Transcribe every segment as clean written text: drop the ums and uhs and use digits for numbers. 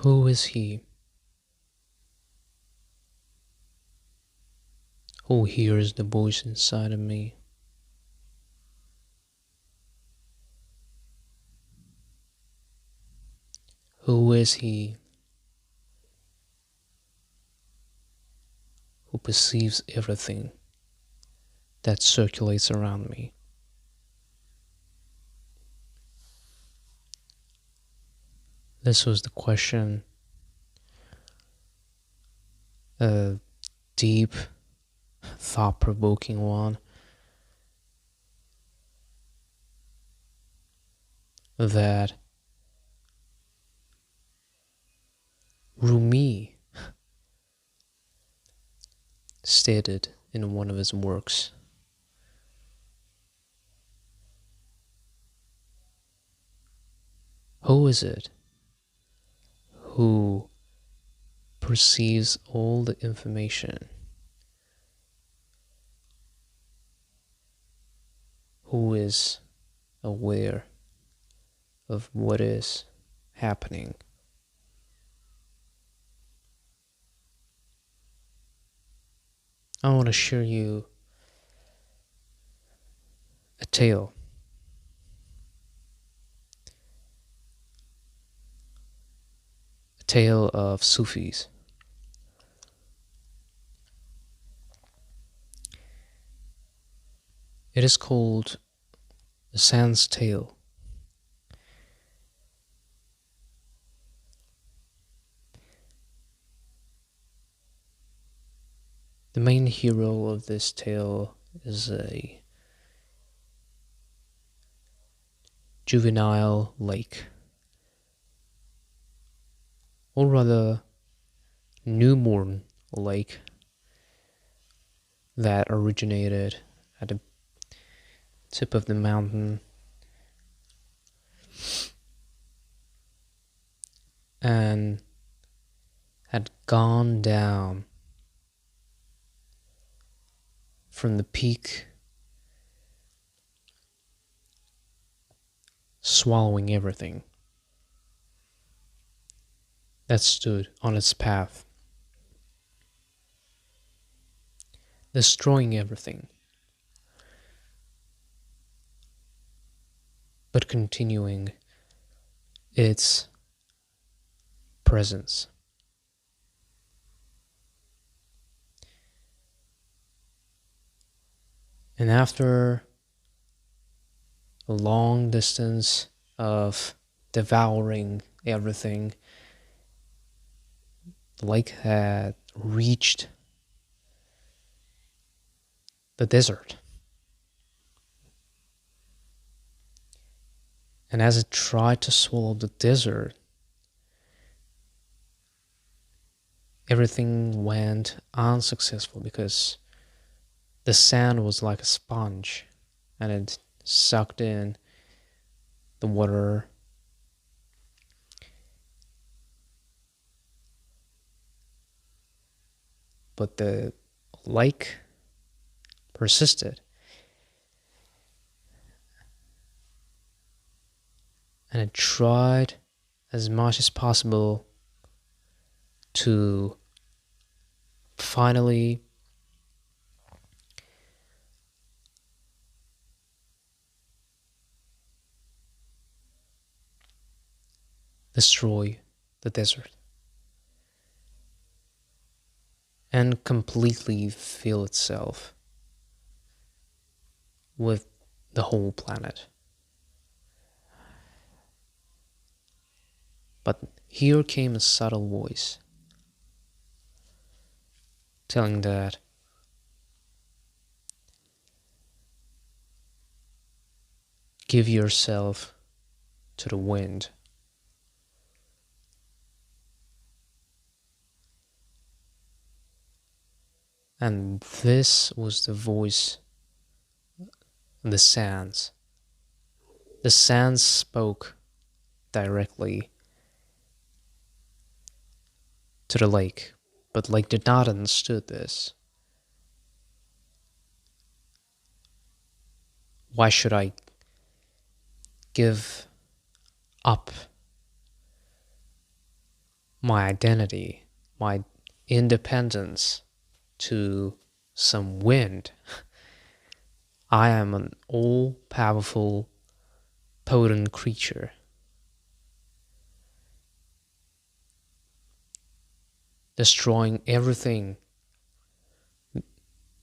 Who is he who hears the voice inside of me? Who is he who perceives everything that circulates around me? This was the question, a deep, thought-provoking one that Rumi stated in one of his works. Who is it who perceives all the information, who is aware of what is happening? I want to share you a tale. A tale of Sufis. It is called The Sand's Tale. The main hero of this tale is a juvenile lake, or rather newborn lake, that originated at the tip of the mountain and had gone down from the peak, swallowing everything that stood on its path, destroying everything, but continuing its presence. And after a long distance of devouring everything, the lake had reached the desert. And as it tried to swallow the desert, everything went unsuccessful because the sand was like a sponge and it sucked in the water. But the lake persisted. And it tried as much as possible to finally destroy the desert and completely fill itself with the whole planet. But here came a subtle voice telling that give yourself to the wind. And this was the voice of the sands. The sands spoke directly to the lake, but lake did not understand this. Why should I give up my identity, my independence to some wind. I am an all-powerful, potent creature, destroying everything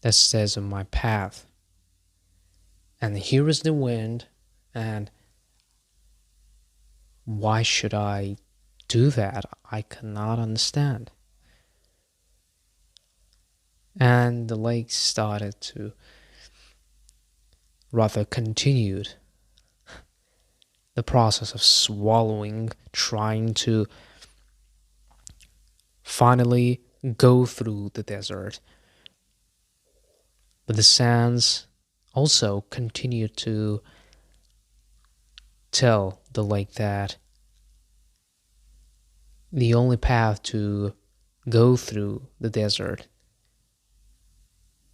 that stands on my path. And here is the wind, and why should I do that? I cannot understand. And the lake started to, rather continued the process of swallowing, trying to finally go through the desert. But the sands also continued to tell the lake that the only path to go through the desert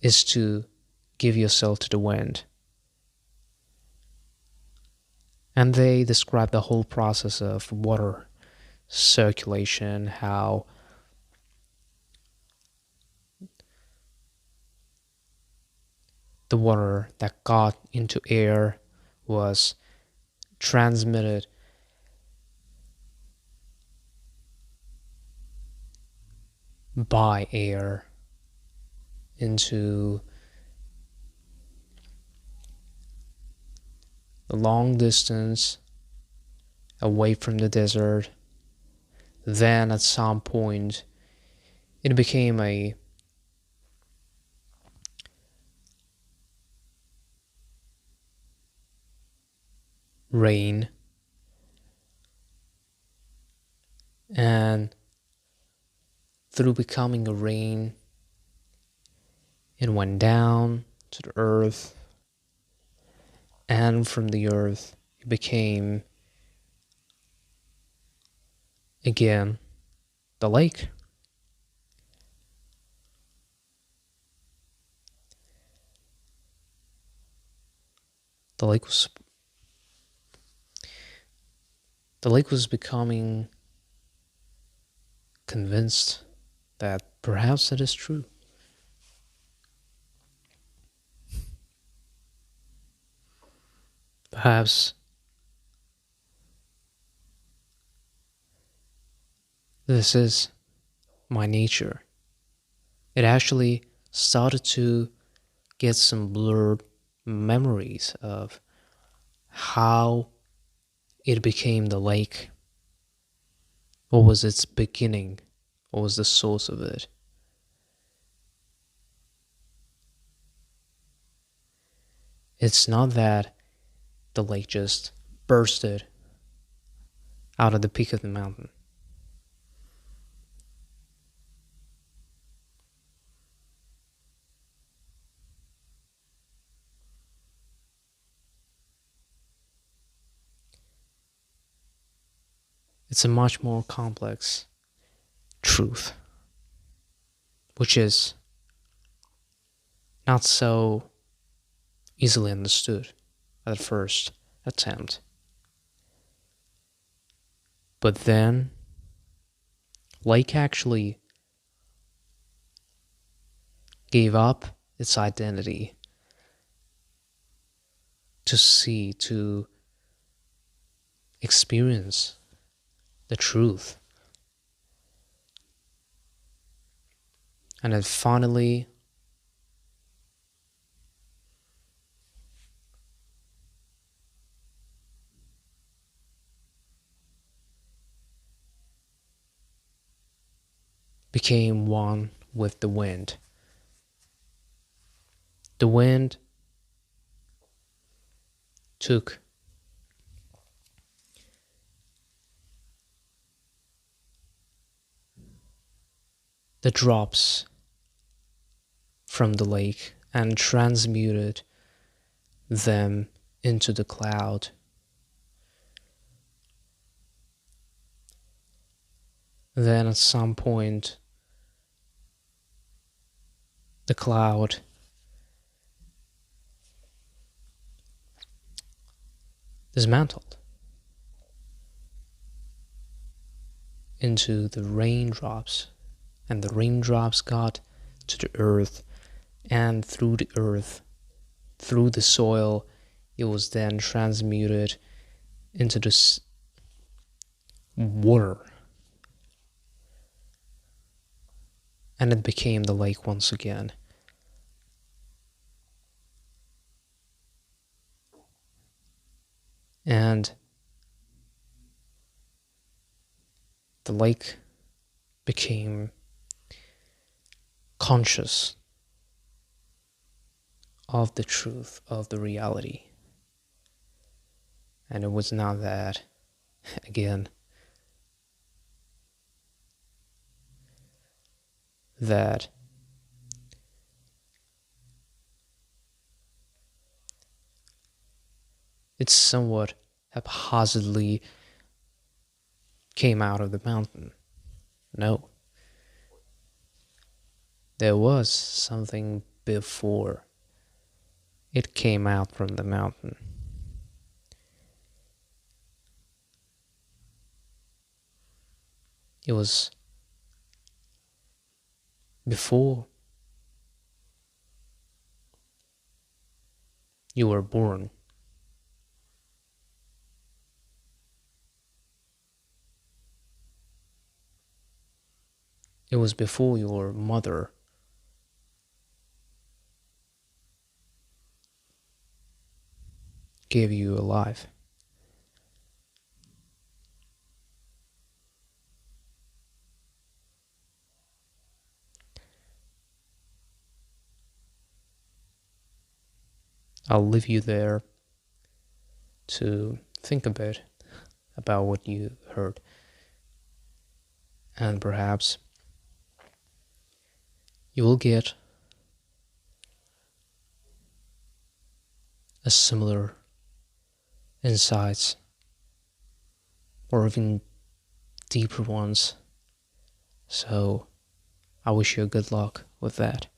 is to give yourself to the wind. And they describe the whole process of water circulation, how the water that got into air was transmitted by air into the long distance away from the desert. Then at some point it became a rain, and through becoming a rain it went down to the earth, and from the earth it became again the lake. The lake was becoming convinced that perhaps it is true. Perhaps this is my nature. It actually started to get some blurred memories of how it became the lake. What was its beginning? What was the source of it? It's not that the lake just bursted out of the peak of the mountain. It's a much more complex truth, which is not so easily understood at the first attempt. But then, lake actually gave up its identity to see, to experience the truth. And it finally became one with the wind. The wind took the drops from the lake and transmuted them into the cloud. Then at some point, the cloud dismantled. into the raindrops, and the raindrops got to the earth, and through the earth, through the soil, it was then transmuted into this water, and it became the lake once again. And the lake became conscious of the truth of the reality. And it was not that, again, that it somewhat haphazardly came out of the mountain. No. There was something before it came out from the mountain. It was before you were born. It was before your mother gave you a life. I'll leave you there to think a bit about what you heard. And perhaps you will get a similar insights or even deeper ones. So I wish you good luck with that.